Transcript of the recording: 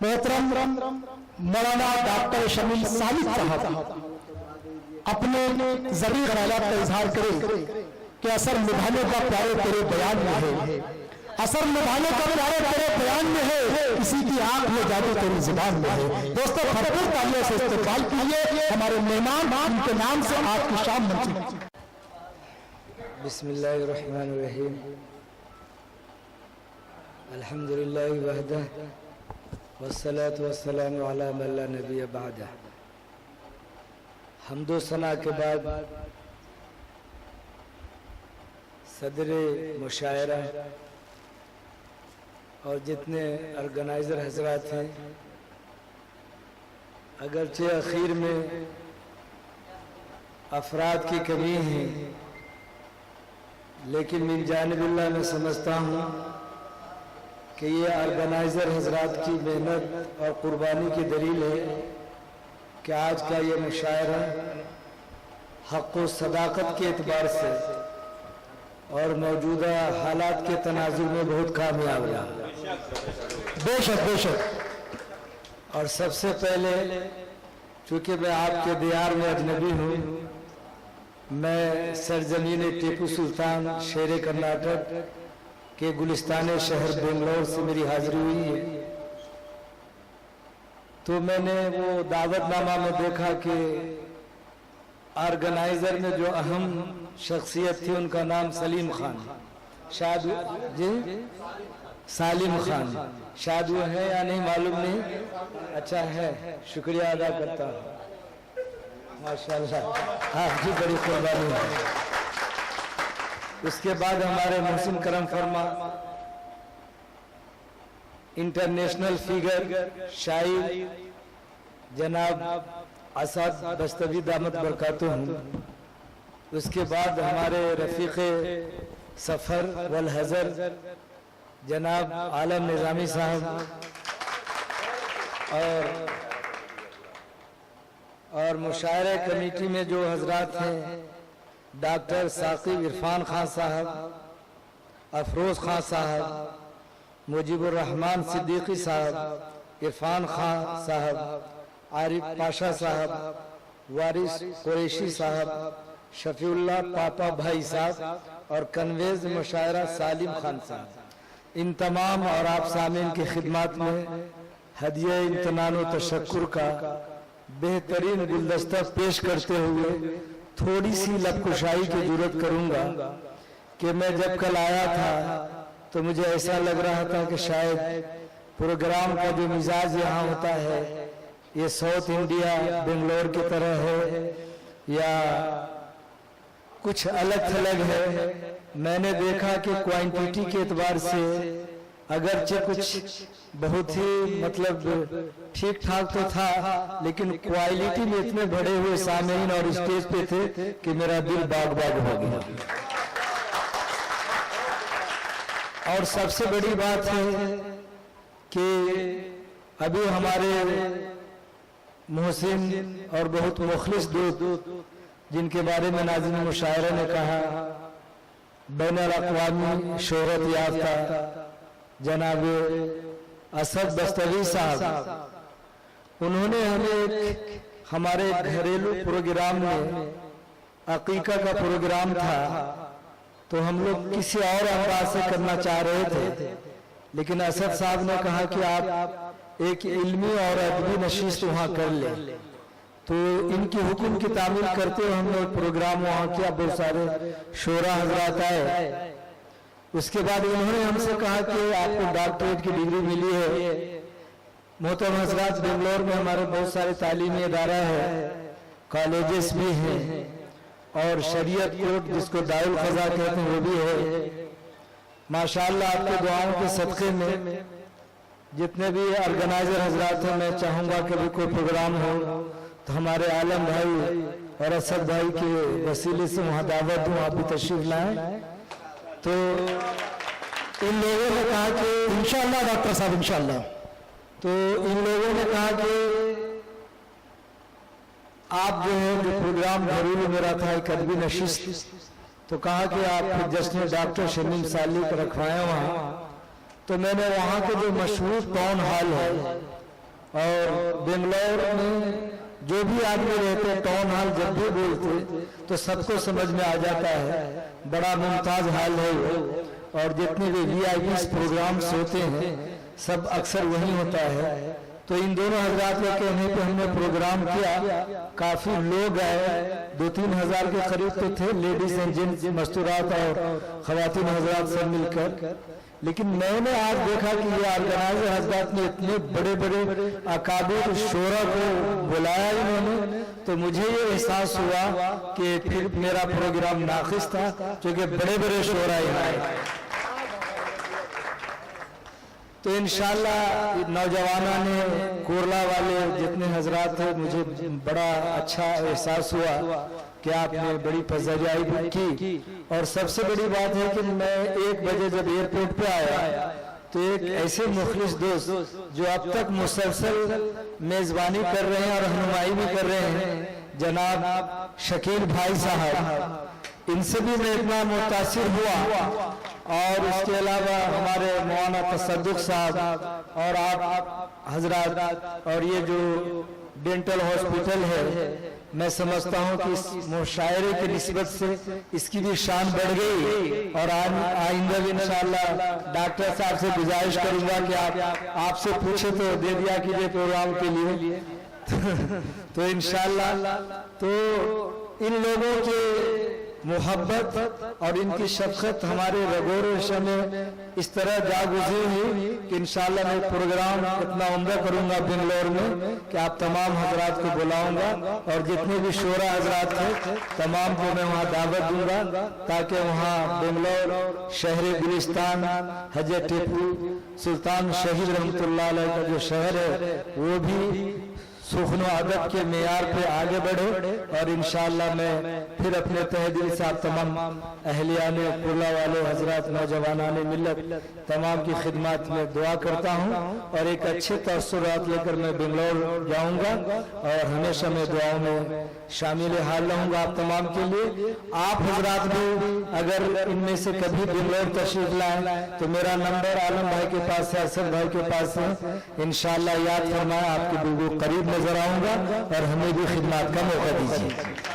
मोहतरम मौलाना डॉक्टर शमीम सालिक साहब अपने ज़रूरी ख्यालात का इजहार करें कि असर निभाने का प्यारे तेरे बयान में है, असर निभाने का प्यारे तेरे बयान में है, किसी की आंख में जादू तेरी जुबान में है। दोस्तों भरपूर तालियों से इस्तेमाल कीजिए हमारे मेहमान, उनके नाम से आज की शाम मंसूब। बिस्मिल्लाहिर्रहमानिर्रहीम, अल्हम्दुलिल्लाहि वहदह वस्सलातु वस्सलामु अला मन ला नबिय्य बअदह। हम्दो सना के बाद सदरे मुशायरा और जितने ऑर्गेनाइज़र हजरात हैं, अगरचे आखिर में अफराद की कमी है, लेकिन मिन जानिबिल्लाह मैं समझता हूँ कि ये ऑर्गेनाइज़र हजरात की मेहनत और कुर्बानी की दलील है कि आज का ये मुशायरा हक़ व सदाकत के एतबार से और मौजूदा हालात के तनाजुर में बहुत कामयाब रहा। बेशक बेशक। और सबसे पहले चूँकि मैं आपके दियार में अजनबी हूँ, मैं सरजमीन टीपू सुल्तान शेर कर्नाटक के गुलिस्तान शहर बेंगलोर से मेरी हाजिरी हुई है, तो मैंने वो दावतनामा में देखा कि ऑर्गेनाइज़र में जो अहम शख्सियत थी उनका नाम सलीम खान, शायद जी सालिम खान, शायद वो है या नहीं मालूम नहीं। अच्छा है, शुक्रिया अदा करता हूँ, माशाल्लाह। हाँ जी, बड़ी कुर्बानी है। उसके बाद हमारे मोहसिन करम फरमा इंटरनेशनल फिगर शायर जनाब असद बस्तवी दामत बरकातुहू। उसके बाद हमारे रफ़ीक़े सफ़र वल हज़र जनाब आलम निज़ामी साहब और मुशायरे कमेटी में जो हजरात हैं, डॉक्टर साकिब इरफान खान साहब, अफरोज़ खान साहब, मुजीबुर रहमान सिद्दीकी साहब, इरफान खान साहब, आरिफ पाशा साहब, वारिस कुरैशी साहब, शफीउल्लाह पापा भाई साहब और कन्वेज मुशायरा सालिम खान साहब, इन तमाम और आप सामीन की खिदमत में हदिया इम्तनान व तशक्कुर का बेहतरीन गुलदस्ता पेश करते हुए थोड़ी सी लबकुशाई की जरूरत करूंगा कि मैं जब कल आया था तो मुझे ऐसा लग रहा था कि शायद प्रोग्राम का जो मिजाज यहाँ होता है ये साउथ इंडिया बेंगलोर की तरह है या कुछ अलग थलग है। मैंने देखा कि क्वांटिटी के एतबार से अगरचे कुछ बहुत ही मतलब ठीक ठाक तो था, लेकिन क्वालिटी में इतने बड़े हुए सामीन और स्टेज पे थे कि मेरा दिल बाग बाग हो गया। और सबसे बड़ी बात है कि अभी हमारे मोहसिन और बहुत मुखलिस दोस्त जिनके बारे में नाज़िम मुशायरा ने कहा, बैनुल अक़वामी शोहरत याफ्ता जनाब असद बस्तवी साहब, उन्होंने हमें हमारे घरेलू प्रोग्राम में अकीका का प्रोग्राम था तो हम लोग किसी और अंदाज से करना चाह रहे थे, लेकिन असद साहब ने कहा कि आप एक इल्मी और अदबी नशीस्त वहाँ कर ले, तो इनकी हुक्म की तामील करते हुए हमने एक प्रोग्राम वहाँ किया। बहुत सारे शोरा हजरात आए। उसके बाद उन्होंने हमसे कहा कि आपको डॉक्टरेट की डिग्री मिली है। मोहतरम हजरात, बेंगलोर में हमारे बहुत सारे तालीमी इदारा है, कॉलेजेस भी हैं और शरीयत कोर्ट जिसको दारुल क़ज़ा कहते हैं वो भी है। माशाअल्लाह आपके दुआओं के सदक़े में जितने भी ऑर्गेनाइज़र हजरात हैं, मैं चाहूँगा कि भी कोई प्रोग्राम हो तो हमारे आलम भाई और असद भाई के वसीले से वहाँ दावत दूँ, आप भी तशरीफ लाएं। तो इन लोगों ने कहा कि इंशाअल्लाह डॉक्टर साहब इंशाअल्लाह। तो इन लोगों ने कहा कि आप जो है जो प्रोग्राम घरेलू में रखा है कदबी नशिस्त, तो कहा कि आप जश्न डॉक्टर शमीम सालिक रखवाएं वहाँ। तो मैंने वहाँ के जो मशहूर टाउन हॉल है और बेंगलोर में जो भी आदमी रहते हैं टाउन हॉल जब भी बोलते तो सबको समझ में आ जाता है, बड़ा मुमताज हॉल है वो। और जितने भी VIP प्रोग्राम्स होते हैं सब अक्सर वहीं होता है। तो इन दोनों हजरात के कहने पे हमने प्रोग्राम किया, काफी लोग आए, 2-3 हजार के करीब तो थे, लेडीज एंड जेंट्स मस्तूरात और खवातीन हजरात सब मिलकर। लेकिन मैंने आज देखा कि ये ऑर्गेनाइजर हजरात ने इतने बड़े बड़े अकाबिर शोरा को बुलाया इन्होंने, तो मुझे ये एहसास हुआ कि फिर मेरा प्रोग्राम नाकिस था, क्योंकि बड़े बड़े शोरा आए। तो इंशाल्लाह नौजवानों ने कोरला वाले जितने हजरात थे, मुझे बड़ा अच्छा एहसास हुआ कि आपने बड़ी पज़राई की। और सबसे बड़ी बात है कि मैं 1 बजे जब एयरपोर्ट पे आया तो एक ऐसे मुखलिस दोस्त जो अब तक मुसलसल मेजबानी कर रहे हैं और रहनुमाई भी कर रहे हैं, जनाब शकील भाई साहब, इनसे भी मैं इतना मुतासिर हुआ। और उसके अलावा हमारे मौलाना तसद्दुक साहब और आप हजरात, और ये जो डेंटल हॉस्पिटल है, मैं समझता हूँ कि इस मुशायरे की निस्बत से इसकी भी शान बढ़ गई। और आइंदा भी इंशाअल्लाह डॉक्टर साहब से गुजारिश करूंगा कि आप आपसे पूछे तो दे दिया कीजिए प्रोग्राम के लिए। तो इंशाअल्लाह तो इन लोगों के मोहब्बत और इनकी शफकत हमारे रगोर में इस तरह जागुज़ी हुई कि इंशाअल्लाह मैं प्रोग्राम इतना उम्दा करूंगा बेंगलोर में कि आप तमाम हजरात को बुलाऊंगा और जितने भी शोरा हजरात थे तमाम को मैं वहाँ दावत दूंगा, ताकि वहाँ बेंगलोर शहर गुलिस्तान हजरत टीपू सुल्तान शहीद रहमतुल्लाह अलैह का जो शहर है वो भी सुखनो अदब के मेयार पे आगे बढ़े। और इंशाअल्लाह मैं फिर अपने तहे दिल से आप तमाम अहलियान कुर्ला वाले हजरात नौजवानान मिल्लत तमाम की खिदमत में दुआ करता हूँ। और एक अच्छे तअस्सुरात लेकर मैं बेंगलोर जाऊँगा और हमेशा मैं दुआओं में शामिल हाल रहूँगा आप तमाम के लिए। आप हजरात भी अगर इनमें से कभी बेंगलोर तशरीफ लाएँ तो मेरा नंबर आलम भाई के पास है, असद भाई के पास है, इंशाअल्लाह याद फरमाएं, आपके बिल्कुल करीब नजर आऊंगा और हमें भी खिदमत का मौका दीजिए।